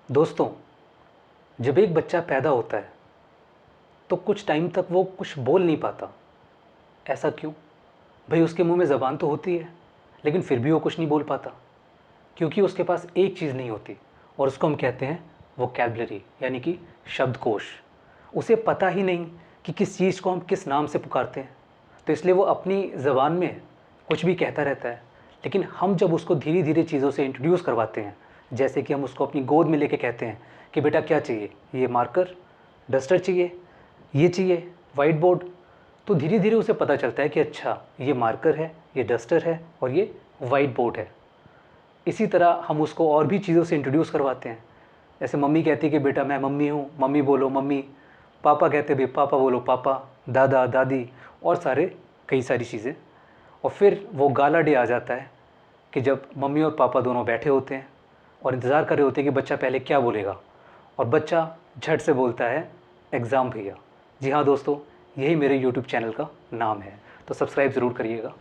दोस्तों, जब एक बच्चा पैदा होता है तो कुछ टाइम तक वो कुछ बोल नहीं पाता। ऐसा क्यों? भाई, उसके मुंह में ज़बान तो होती है, लेकिन फिर भी वो कुछ नहीं बोल पाता, क्योंकि उसके पास एक चीज़ नहीं होती, और उसको हम कहते हैं वोकैबुलरी, यानी कि शब्दकोश। उसे पता ही नहीं कि किस चीज़ को हम किस नाम से पुकारते हैं, तो इसलिए वो अपनी ज़बान में कुछ भी कहता रहता है। लेकिन हम जब उसको धीरे धीरे चीज़ों से इंट्रोड्यूस करवाते हैं, जैसे कि हम उसको अपनी गोद में लेके कहते हैं कि बेटा क्या चाहिए, ये मार्कर, डस्टर चाहिए, ये चाहिए, वाइट बोर्ड, तो धीरे धीरे उसे पता चलता है कि अच्छा, ये मार्कर है, ये डस्टर है और ये वाइट बोर्ड है। इसी तरह हम उसको और भी चीज़ों से इंट्रोड्यूस करवाते हैं। जैसे मम्मी कहती है कि बेटा मैं मम्मी हूँ, मम्मी बोलो मम्मी। पापा कहते भी पापा बोलो पापा। दादा दादी और सारे कई सारी चीज़ें। और फिर वो गाला डे आ जाता है कि जब मम्मी और पापा दोनों बैठे होते हैं और इंतज़ार कर रहे होते हैं कि बच्चा पहले क्या बोलेगा, और बच्चा झट से बोलता है एग्ज़ाम भैया। जी हाँ दोस्तों, यही मेरे यूट्यूब चैनल का नाम है, तो सब्सक्राइब ज़रूर करिएगा।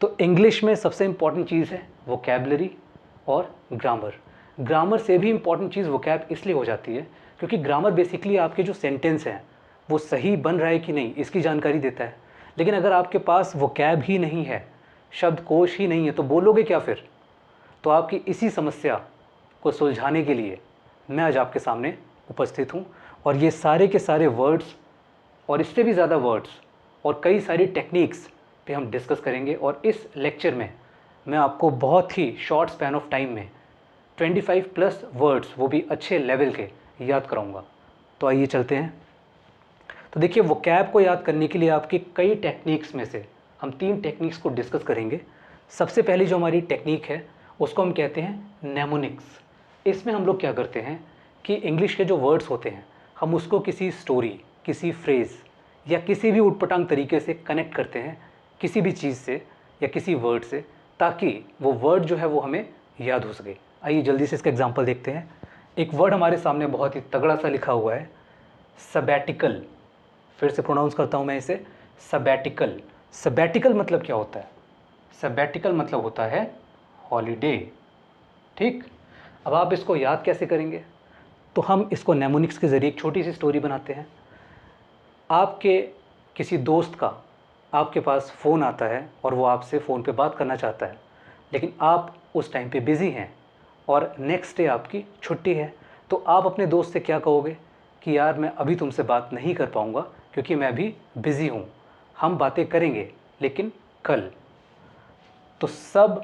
तो इंग्लिश में सबसे इम्पॉर्टेंट चीज़ है वोकैबुलरी और ग्रामर। ग्रामर से भी इम्पॉर्टेंट चीज़ वोकैब इसलिए हो जाती है क्योंकि ग्रामर बेसिकली आपके जो सेंटेंस हैं वो सही बन रहा है कि नहीं इसकी जानकारी देता है। लेकिन अगर आपके पास वोकैब ही नहीं है, शब्दकोश ही नहीं है, तो बोलोगे क्या फिर? तो आपकी इसी समस्या को सुलझाने के लिए मैं आज आपके सामने उपस्थित हूँ, और ये सारे के सारे वर्ड्स और इससे भी ज़्यादा वर्ड्स और कई सारी टेक्निक्स पे हम डिस्कस करेंगे। और इस लेक्चर में मैं आपको बहुत ही शॉर्ट स्पैन ऑफ टाइम में 25 प्लस वर्ड्स, वो भी अच्छे लेवल के, याद कराऊंगा। तो आइए चलते हैं। तो देखिए, वोकैब को याद करने के लिए आपकी कई टेक्निक्स में से हम 3 टेक्निक्स को डिस्कस करेंगे। सबसे पहली जो हमारी टेक्निक है उसको हम कहते हैं नेमोनिक्स। इसमें हम लोग क्या करते हैं कि इंग्लिश के जो वर्ड्स होते हैं हम उसको किसी स्टोरी, किसी फ्रेज़ या किसी भी उटपटांग तरीके से कनेक्ट करते हैं किसी भी चीज़ से या किसी वर्ड से, ताकि वो वर्ड जो है वो हमें याद हो सके। आइए जल्दी से इसका एग्जांपल देखते हैं। एक वर्ड हमारे सामने बहुत ही तगड़ा सा लिखा हुआ है, सबैटिकल। फिर से प्रोनाउंस करता हूँ मैं इसे, सबैटिकल। सबैटिकल मतलब क्या होता है? सबैटिकल मतलब होता है हॉलीडे। ठीक, अब आप इसको याद कैसे करेंगे? तो हम इसको नेमोनिक्स के ज़रिए एक छोटी सी स्टोरी बनाते हैं। आपके किसी दोस्त का आपके पास फ़ोन आता है और वो आपसे फ़ोन पे बात करना चाहता है, लेकिन आप उस टाइम पे बिज़ी हैं और नेक्स्ट डे आपकी छुट्टी है। तो आप अपने दोस्त से क्या कहोगे कि यार मैं अभी तुमसे बात नहीं कर पाऊँगा क्योंकि मैं अभी बिज़ी हूँ, हम बातें करेंगे लेकिन कल। तो सब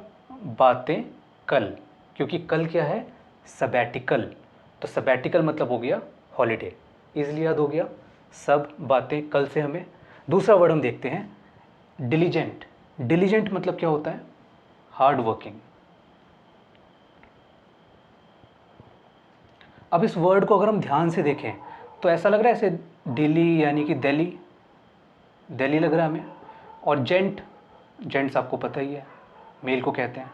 बातें कल, क्योंकि कल क्या है? सबैटिकल। तो सबैटिकल मतलब हो गया हॉलीडे। इजली याद हो गया, सब बातें कल से हमें। दूसरा वर्ड हम देखते हैं, डिलीजेंट। डिलीजेंट मतलब क्या होता है? Hard working. अब इस वर्ड को अगर हम ध्यान से देखें तो ऐसा लग रहा है ऐसे दिल्ली यानी कि दिल्ली, दिल्ली लग रहा है हमें। और जेंट, जेंट्स आपको पता ही है, मेल को कहते हैं।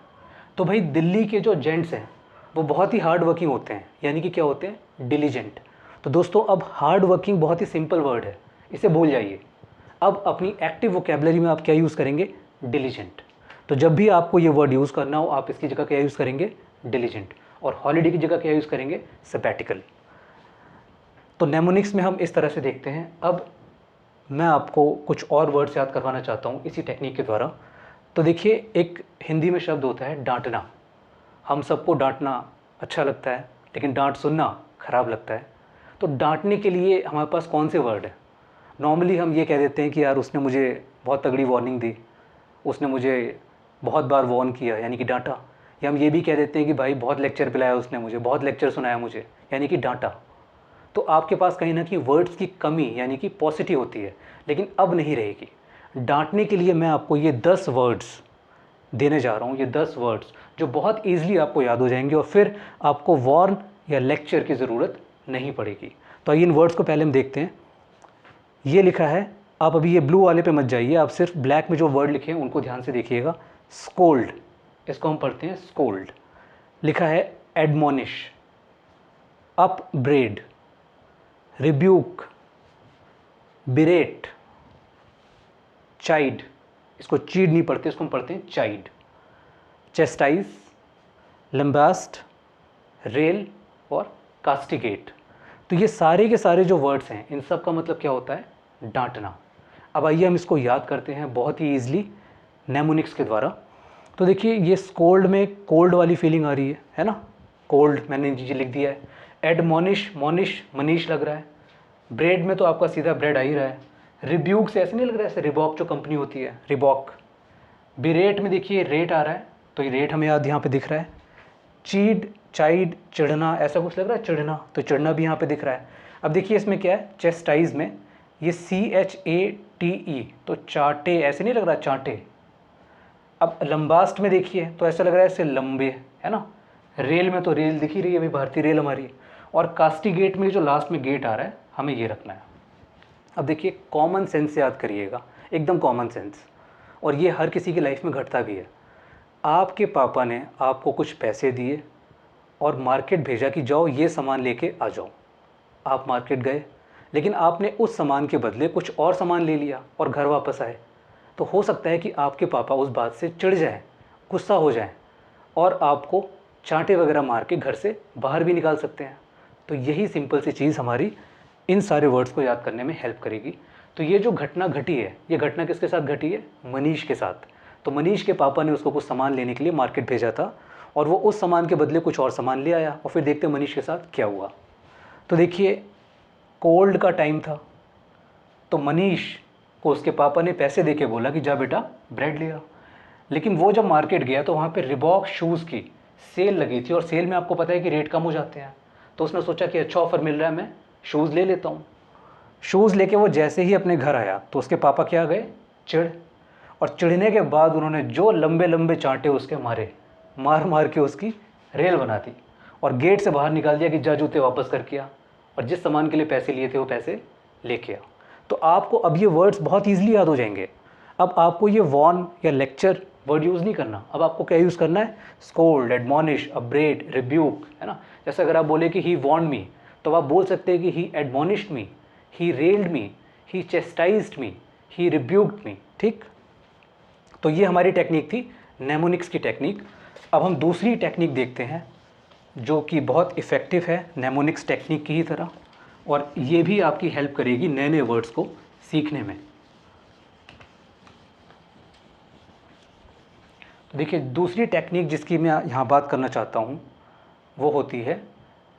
तो भाई दिल्ली के जो जेंट्स हैं वो बहुत ही हार्ड वर्किंग होते हैं, यानी कि क्या होते हैं? डिलीजेंट। तो दोस्तों, अब हार्ड वर्किंग बहुत ही सिंपल वर्ड है, इसे भूल जाइए। अब अपनी एक्टिव वोकेबलरी में आप क्या यूज़ करेंगे? डिलीजेंट। तो जब भी आपको ये वर्ड यूज़ करना हो आप इसकी जगह क्या यूज़ करेंगे? डिलीजेंट। और हॉलीडे की जगह क्या यूज़ करेंगे? सबैटिकल। तो नेमोनिक्स में हम इस तरह से देखते हैं। अब मैं आपको कुछ और वर्ड्स याद करवाना चाहता हूँ इसी टेक्निक के द्वारा। तो देखिए, एक हिंदी में शब्द होता है डांटना। हम सबको डांटना अच्छा लगता है, लेकिन डांट सुनना खराब लगता है। तो डांटने के लिए हमारे पास कौन से वर्ड हैं? नॉर्मली हम ये कह देते हैं कि यार उसने मुझे बहुत तगड़ी वार्निंग दी, उसने मुझे बहुत बार वार्न किया, यानी कि डांटा। या हम ये भी कह देते हैं कि भाई बहुत लेक्चर पिलाया उसने मुझे, बहुत लेक्चर सुनाया मुझे, यानी कि डांटा। तो आपके पास कहीं ना कहीं वर्ड्स की कमी यानी कि पॉसिटी होती है, लेकिन अब नहीं रहेगी। डांटने के लिए मैं आपको ये 10 वर्ड्स देने जा रहा हूँ, ये 10 वर्ड्स जो बहुत ईजिली आपको याद हो जाएंगे और फिर आपको वार्न या लेक्चर की ज़रूरत नहीं पड़ेगी। तो आइए इन वर्ड्स को पहले हम देखते हैं। ये लिखा है, आप अभी ये ब्लू वाले पे मत जाइए, आप सिर्फ ब्लैक में जो वर्ड लिखे हैं उनको ध्यान से देखिएगा। स्कोल्ड, इसको हम पढ़ते हैं स्कोल्ड। लिखा है एडमोनिश, अपब्रेड, रिब्यूक, बिरेट, चाइड। इसको चीड नहीं पढ़ते, इसको हम पढ़ते हैं चाइड। चेस्टाइज, लम्बास्ट, रेल और कास्टिगेट। तो ये सारे के सारे जो वर्ड्स हैं इन सब का मतलब क्या होता है? डांटना। अब आइए हम इसको याद करते हैं बहुत ही ईजिली नेमोनिक्स के द्वारा। तो देखिए ये स्कोल्ड में कोल्ड वाली फीलिंग आ रही है ना, कोल्ड मैंने नीचे लिख दिया है। एडमोनिश, मोनिश मनीष लग रहा है। ब्रेड में तो आपका सीधा ब्रेड आ ही रहा है। रिब्यूक से ऐसे नहीं लग रहा है, ऐसे रिबॉक जो कंपनी होती है, रिबॉक। बिरेट में देखिए रेट आ रहा है, तो ये रेट हमें याद यहाँ पे दिख रहा है। चीड, चाइड, चिढ़ना, ऐसा कुछ लग रहा है चिढ़ना, तो चिढ़ना भी यहाँ पे दिख रहा है। अब देखिए इसमें क्या है, चेस्टाइज में ये CHATE, तो चाटे ऐसे नहीं लग रहा, चाटे। अब लंबास्ट में देखिए तो ऐसा लग रहा है ऐसे लंबे, है ना। रेल में तो रेल दिख ही रही है, अभी भारतीय रेल हमारी। और कास्टिगेट में जो लास्ट में गेट आ रहा है हमें ये रखना है। अब देखिए कॉमन सेंस से याद करिएगा, एकदम कॉमन सेंस, और ये हर किसी की लाइफ में घटता भी है। आपके पापा ने आपको कुछ पैसे दिए और मार्केट भेजा कि जाओ ये सामान लेके आ जाओ। आप मार्केट गए, लेकिन आपने उस सामान के बदले कुछ और सामान ले लिया और घर वापस आए। तो हो सकता है कि आपके पापा उस बात से चिढ़ जाएं, गुस्सा हो जाएं और आपको चांटे वगैरह मार के घर से बाहर भी निकाल सकते हैं। तो यही सिंपल सी चीज़ हमारी इन सारे वर्ड्स को याद करने में हेल्प करेगी। तो ये जो घटना घटी है, ये घटना किसके साथ घटी है? मनीष के साथ। तो मनीष के पापा ने उसको कुछ सामान लेने के लिए मार्केट भेजा था और वो उस सामान के बदले कुछ और सामान ले आया, और फिर देखते हैं मनीष के साथ क्या हुआ। तो देखिए कोल्ड का टाइम था, तो मनीष को उसके पापा ने पैसे दे के बोला कि जा बेटा ब्रेड ले आ। लेकिन वो जब मार्केट गया तो वहाँ पे रिबॉक शूज़ की सेल लगी थी, और सेल में आपको पता है कि रेट कम हो जाते हैं। तो उसने सोचा कि अच्छा ऑफ़र मिल रहा है, मैं शूज़ ले लेता हूँ। शूज़ लेके वो जैसे ही अपने घर आया तो उसके पापा क्या गए? चिढ़। और चिढ़ने के बाद उन्होंने जो लंबे लंबे चांटे उसके मारे, मार मार के उसकी रेल बना दी और गेट से बाहर निकाल दिया कि जा जूते वापस करके आ, और जिस सामान के लिए पैसे लिए थे वो पैसे लेके आ। तो आपको अब ये वर्ड्स बहुत ईजिली याद हो जाएंगे। अब आपको ये वॉर्न या लेक्चर वर्ड यूज़ नहीं करना, अब आपको क्या यूज़ करना है? स्कोल्ड, एडमोनिश, अपब्रेड, रिब्यूक, है ना। जैसे अगर आप बोले कि ही वॉर्न मी, तो आप बोल सकते हैं कि ही एडमोनिश्ड मी, ही रेल्ड मी, ही चेस्टाइज्ड मी, ही रिब्यूक्ड मी। ठीक, तो ये हमारी टेक्निक थी, नेमोनिक्स की टेक्निक। अब हम दूसरी टेक्निक देखते हैं जो कि बहुत इफ़ेक्टिव है नेमोनिक्स टेक्निक की ही तरह, और ये भी आपकी हेल्प करेगी नए नए वर्ड्स को सीखने में। तो देखिए दूसरी टेक्निक जिसकी मैं यहाँ बात करना चाहता हूँ वो होती है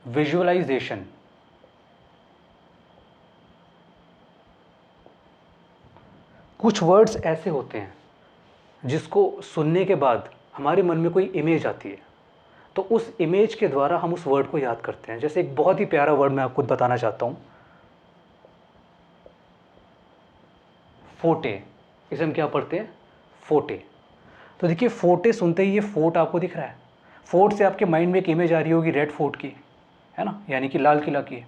विजुअलाइजेशन। कुछ वर्ड्स ऐसे होते हैं जिसको सुनने के बाद हमारे मन में कोई इमेज आती है, तो उस इमेज के द्वारा हम उस वर्ड को याद करते हैं। जैसे एक बहुत ही प्यारा वर्ड मैं आपको बताना चाहता हूँ, फोटे। इसे हम क्या पढ़ते हैं? फोटे। तो देखिए फोटे सुनते ही ये फोर्ट आपको दिख रहा है। फोर्ट से आपके माइंड में एक इमेज आ रही होगी रेड फोर्ट की, है ना, यानी कि लाल किला की।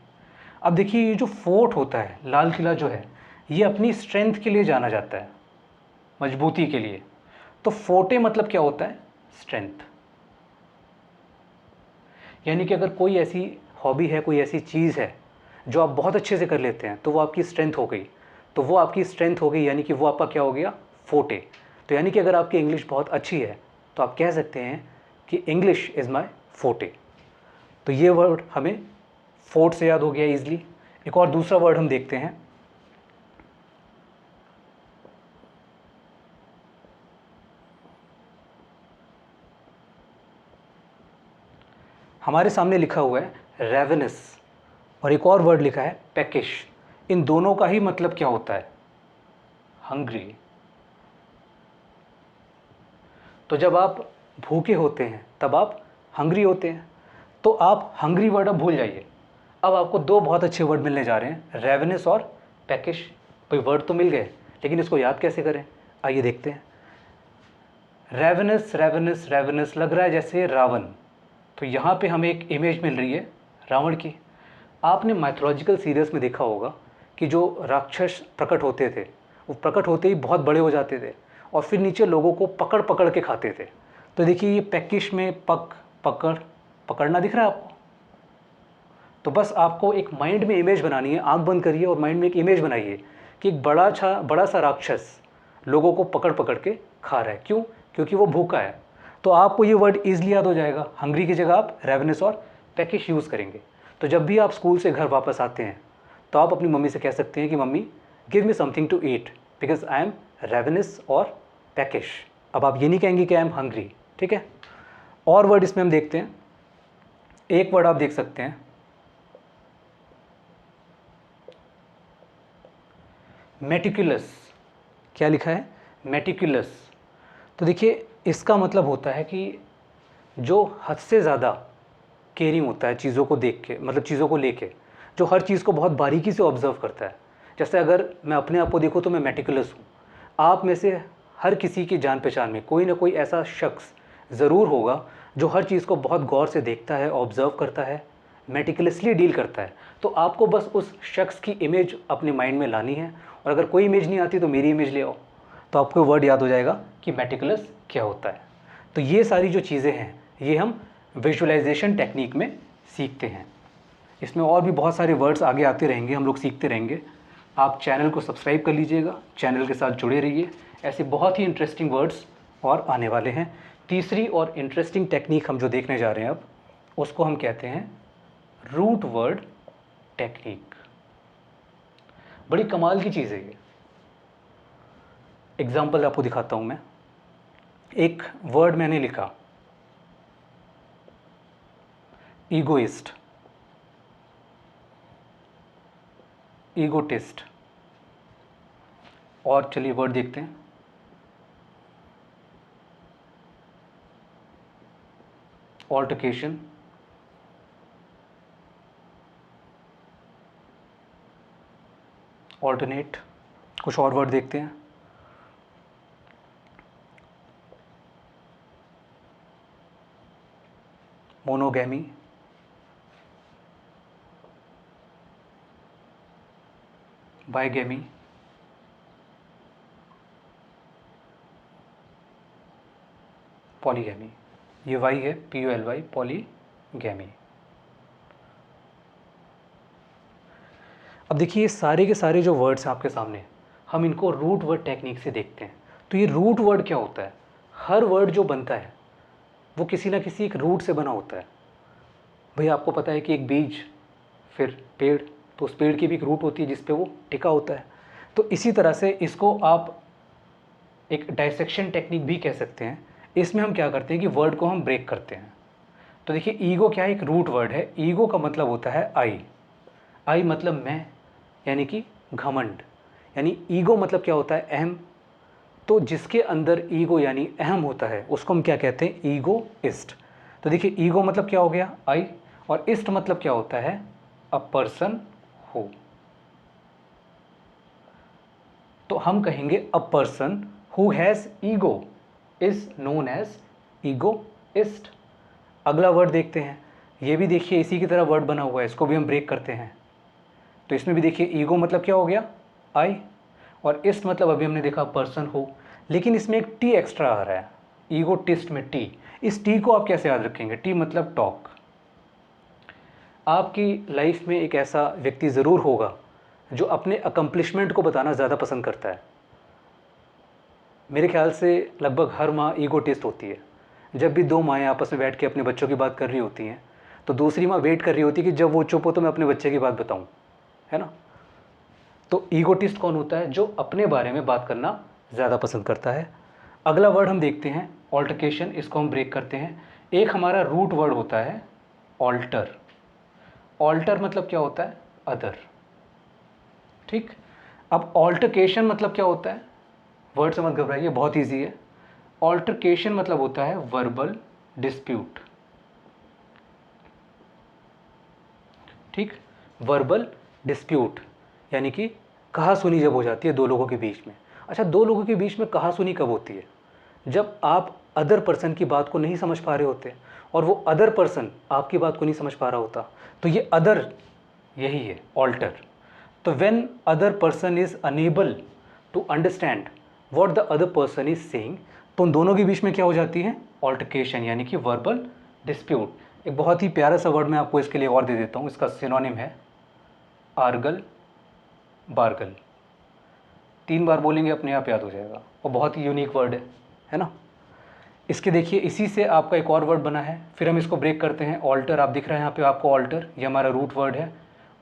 अब देखिए ये जो फोर्ट होता है, लाल किला जो है, ये अपनी स्ट्रेंथ के लिए जाना जाता है, मजबूती के लिए। तो फोटे मतलब क्या होता है? स्ट्रेंथ। यानी कि अगर कोई ऐसी हॉबी है, कोई ऐसी चीज़ है जो आप बहुत अच्छे से कर लेते हैं, तो वो आपकी स्ट्रेंथ हो गई। तो वो आपकी स्ट्रेंथ हो गई, यानी कि वो आपका क्या हो गया? फोटे। तो यानी कि अगर आपकी इंग्लिश बहुत अच्छी है तो आप कह सकते हैं कि इंग्लिश इज़ माई फोटे। तो ये वर्ड हमें फोर्ट से याद हो गया ईजिली। एक और दूसरा वर्ड हम देखते हैं, हमारे सामने लिखा हुआ है रेवेनस, और एक और वर्ड लिखा है पेकिश। इन दोनों का ही मतलब क्या होता है? हंग्री। तो जब आप भूखे होते हैं तब आप हंग्री होते हैं। तो आप हंग्री वर्ड अब भूल जाइए। अब आपको दो बहुत अच्छे वर्ड मिलने जा रहे हैं, रेवेनस और पेकिश। भाई वर्ड तो मिल गए, लेकिन इसको याद कैसे करें? आइए देखते हैं। रेवेनस, रेवेनस, रेवेनस लग रहा है जैसे रावण। तो यहाँ पे हमें एक इमेज मिल रही है रावण की। आपने माइथोलॉजिकल सीरियल्स में देखा होगा कि जो राक्षस प्रकट होते थे वो प्रकट होते ही बहुत बड़े हो जाते थे और फिर नीचे लोगों को पकड़ पकड़ के खाते थे। तो देखिए ये पैकिश में पकड़, पकड़ना दिख रहा है आपको। तो बस आपको एक माइंड में इमेज बनानी है, आंख बंद करिए और माइंड में एक इमेज बनाइए कि एक बड़ा सा राक्षस लोगों को पकड़ पकड़ के खा रहा है। क्यों? क्योंकि वो भूखा है। तो आपको ये वर्ड ईजिली याद हो जाएगा। हंग्री की जगह आप रेवेनस और पैकिश यूज़ करेंगे। तो जब भी आप स्कूल से घर वापस आते हैं तो आप अपनी मम्मी से कह सकते हैं कि mummy give me something to eat because I am ravenous और पैकिश। अब आप ये नहीं कहेंगे कि आई एम हंग्री, ठीक है। और वर्ड इसमें हम देखते हैं, एक वर्ड आप देख सकते हैं मेटिकुलस। क्या लिखा है? मेटिकुलस। तो देखिए इसका मतलब होता है कि जो हद से ज़्यादा केयरिंग होता है चीज़ों को देख के, मतलब चीज़ों को लेके, जो हर चीज़ को बहुत बारीकी से ऑब्जर्व करता है। जैसे अगर मैं अपने आप को देखूँ तो मैं मेटिकुलस हूँ। आप में से हर किसी की जान पहचान में कोई ना कोई ऐसा शख्स ज़रूर होगा जो हर चीज़ को बहुत गौर से देखता है, ऑब्ज़र्व करता है, मेटिकुलसली डील करता है। तो आपको बस उस शख्स की इमेज अपने माइंड में लानी है, और अगर कोई इमेज नहीं आती तो मेरी इमेज ले आओ, तो आपको वर्ड याद हो जाएगा कि मेटिकुलस क्या होता है। तो ये सारी जो चीज़ें हैं ये हम विजुअलाइजेशन टेक्निक में सीखते हैं। इसमें और भी बहुत सारे वर्ड्स आगे आते रहेंगे, हम लोग सीखते रहेंगे। आप चैनल को सब्सक्राइब कर लीजिएगा, चैनल के साथ जुड़े रहिए, ऐसे बहुत ही इंटरेस्टिंग वर्ड्स और आने वाले हैं। तीसरी और इंटरेस्टिंग टेक्निक हम जो देखने जा रहे हैं अब, उसको हम कहते हैं रूट वर्ड टेक्निक। बड़ी कमाल की चीज़ है ये। एग्जाम्पल आपको दिखाता हूँ मैं। एक वर्ड मैंने लिखा ईगोइस्ट, ईगोटिस्ट, और चलिए वर्ड देखते हैं ऑल्टरकेशन, ऑल्टरनेट। कुछ और वर्ड देखते हैं, मोनोगैमी, बायगैमी, पॉलीगैमी। ये वाई है, POLY, पॉलीगैमी। अब देखिए ये सारे के सारे जो वर्ड्स हैं आपके सामने, हम इनको रूट वर्ड टेक्निक से देखते हैं। तो ये रूट वर्ड क्या होता है? हर वर्ड जो बनता है वो किसी ना किसी एक रूट से बना होता है। भैया आपको पता है कि एक बीज, फिर पेड़, तो उस पेड़ की भी एक रूट होती है जिस पे वो टिका होता है। तो इसी तरह से इसको आप एक डाइसेक्शन टेक्निक भी कह सकते हैं। इसमें हम क्या करते हैं कि वर्ड को हम ब्रेक करते हैं। तो देखिए ईगो क्या है? एक रूट वर्ड है। ईगो का मतलब होता है आई। आई मतलब मैं, यानी कि घमंड। यानी ईगो मतलब क्या होता है? अहम। तो जिसके अंदर ईगो यानी अहम होता है उसको हम क्या कहते हैं? ईगोइस्ट। तो देखिए ईगो मतलब क्या हो गया? आई, और इस्ट मतलब क्या होता है? अ पर्सन हो। तो हम कहेंगे a person who has ego is known as egoist. अगला वर्ड देखते हैं। ये भी देखिए इसी की तरह वर्ड बना हुआ है, इसको भी हम ब्रेक करते हैं। तो इसमें भी देखिए ईगो मतलब क्या हो गया? आई, और इस्ट मतलब अभी हमने देखा पर्सन हो, लेकिन इसमें एक टी एक्स्ट्रा आ रहा है। ईगोटिस्ट में टी। इस टी को आप कैसे याद रखेंगे? टी मतलब टॉक। आपकी लाइफ में एक ऐसा व्यक्ति ज़रूर होगा जो अपने अकम्पलिशमेंट को बताना ज़्यादा पसंद करता है। मेरे ख्याल से लगभग हर माँ ईगोटिस्ट होती है। जब भी दो माएँ आपस में बैठ के अपने बच्चों की बात कर रही होती हैं तो दूसरी माँ वेट कर रही होती है कि जब वो चुप हो तो मैं अपने बच्चे की बात बताऊँ, है ना। तो ईगोटिस्ट कौन होता है? जो अपने बारे में बात करना ज़्यादा पसंद करता है। अगला वर्ड हम देखते हैं ऑल्टरकेशन, इसको हम ब्रेक करते हैं। एक हमारा रूट वर्ड होता है ऑल्टर। ऑल्टर मतलब क्या होता है? अदर। ठीक। अब ऑल्टरकेशन मतलब क्या होता है? वर्ड से मत घबराइए, बहुत ईजी है। ऑल्टरकेशन मतलब होता है वर्बल डिस्प्यूट। ठीक, वर्बल डिस्प्यूट यानी कि कहा सुनी जब हो जाती है दो लोगों के बीच में। अच्छा, दो लोगों के बीच में कहा सुनी कब होती है? जब आप अदर पर्सन की बात को नहीं समझ पा रहे होते और वो अदर पर्सन आपकी बात को नहीं समझ पा रहा होता, तो ये अदर यही है ऑल्टर। तो when other person is unable to understand what the other person is saying, तो उन दोनों के बीच में क्या हो जाती है? ऑल्टरकेशन यानी कि वर्बल डिस्प्यूट। एक बहुत ही प्यारा सा वर्ड मैं आपको इसके लिए और दे देता हूँ, इसका सिनोनिम है आर्गल बार्गल। 3 बार बोलेंगे अपने आप याद हो जाएगा, और बहुत ही यूनिक वर्ड है ना। इसके देखिए इसी से आपका एक और वर्ड बना है, फिर हम इसको ब्रेक करते हैं। ऑल्टर, आप दिख रहा है यहाँ पे आपको ऑल्टर, ये हमारा रूट वर्ड है।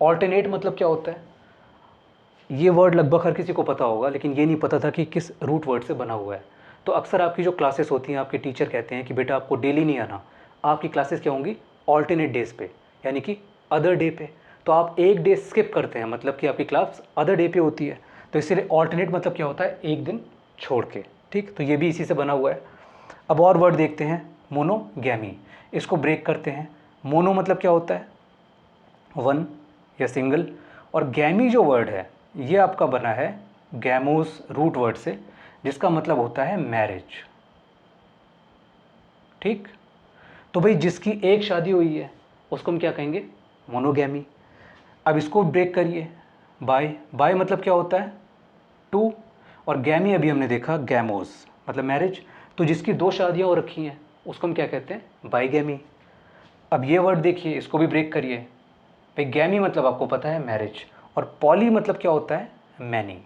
ऑल्टरनेट मतलब क्या होता है, ये वर्ड लगभग हर किसी को पता होगा, लेकिन ये नहीं पता था कि किस रूट वर्ड से बना हुआ है। तो अक्सर आपकी जो क्लासेस होती हैं, आपके टीचर कहते हैं कि बेटा आपको डेली नहीं आना, आपकी क्लासेस क्या होंगी, ऑल्टरनेट डेज पे, यानी कि अदर डे पे। तो आप एक डे स्किप करते हैं, मतलब कि आपकी क्लास अदर डे पे होती है। तो इसीलिए ऑल्टरनेट मतलब क्या होता है, एक दिन छोड़ के। ठीक, तो ये भी इसी से बना हुआ है। अब और वर्ड देखते हैं, मोनोगैमी, इसको ब्रेक करते हैं। मोनो मतलब क्या होता है, वन या सिंगल, और गैमी जो वर्ड है ये आपका बना है गैमोस रूट वर्ड से, जिसका मतलब होता है मैरिज। ठीक, तो भाई जिसकी एक शादी हुई है उसको हम क्या कहेंगे, मोनोगैमी। अब इसको ब्रेक करिए, बाय, बाय मतलब क्या होता है, टू, और गैमी अभी हमने देखा गैमोस मतलब मैरिज। तो जिसकी दो शादियां हो रखी हैं उसको हम क्या कहते हैं, बाईगैमी। अब ये वर्ड देखिए, इसको भी ब्रेक करिए। भाई गैमी मतलब आपको पता है मैरिज, और पॉली मतलब क्या होता है, मैनी।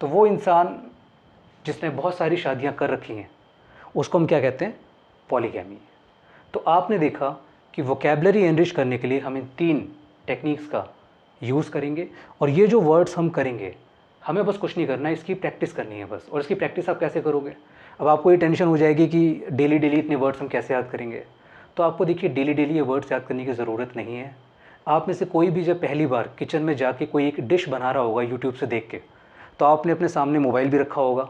तो वो इंसान जिसने बहुत सारी शादियां कर रखी हैं उसको हम क्या कहते हैं, पॉलीगैमी। तो आपने देखा कि वोकेबलरी एनरिच करने के लिए हम इन 3 टेक्निक्स का यूज़ करेंगे, और ये जो वर्ड्स हम करेंगे हमें बस कुछ नहीं करना है, इसकी प्रैक्टिस करनी है बस। और इसकी प्रैक्टिस आप कैसे करोगे, अब आपको ये टेंशन हो जाएगी कि डेली डेली इतने वर्ड्स हम कैसे याद करेंगे। तो आपको देखिए डेली डेली ये वर्ड्स याद करने की ज़रूरत नहीं है। आप में से कोई भी जब पहली बार किचन में जाके कोई एक डिश बना रहा होगा यूट्यूब से देख के, तो आपने अपने सामने मोबाइल भी रखा होगा,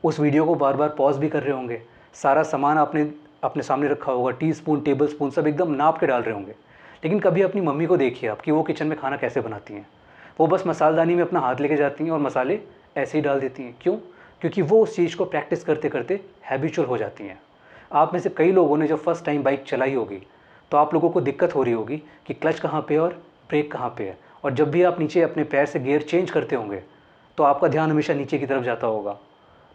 उस वीडियो को बार बार पॉज भी कर रहे होंगे, सारा सामान आपने अपने सामने रखा होगा, टी स्पून टेबल स्पून सब एकदम नाप के डाल रहे होंगे। लेकिन कभी अपनी मम्मी को देखिए आप कि वो किचन में खाना कैसे बनाती हैं। वो बस मसालदानी में अपना हाथ लेके जाती हैं और मसाले ऐसे ही डाल देती हैं। क्यों, क्योंकि वो उस चीज़ को प्रैक्टिस करते करते हैबिचुअल हो जाती हैं। आप में से कई लोगों ने जब फर्स्ट टाइम बाइक चलाई होगी तो आप लोगों को दिक्कत हो रही होगी कि क्लच कहाँ पे है और ब्रेक कहाँ पे है, और जब भी आप नीचे अपने पैर से गियर चेंज करते होंगे तो आपका ध्यान हमेशा नीचे की तरफ जाता होगा।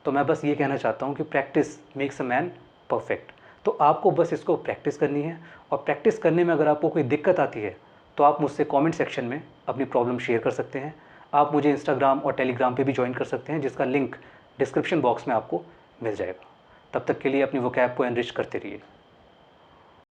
तो मैं बस ये कहना चाहता हूँ कि practice makes a man perfect. तो आपको बस इसको प्रैक्टिस करनी है, और प्रैक्टिस करने में अगर आपको कोई दिक्कत आती है तो आप मुझसे कमेंट सेक्शन में अपनी प्रॉब्लम शेयर कर सकते हैं। आप मुझे इंस्टाग्राम और टेलीग्राम पे भी ज्वाइन कर सकते हैं, जिसका लिंक डिस्क्रिप्शन बॉक्स में आपको मिल जाएगा। तब तक के लिए अपनी वोकैब को एनरिच करते रहिए।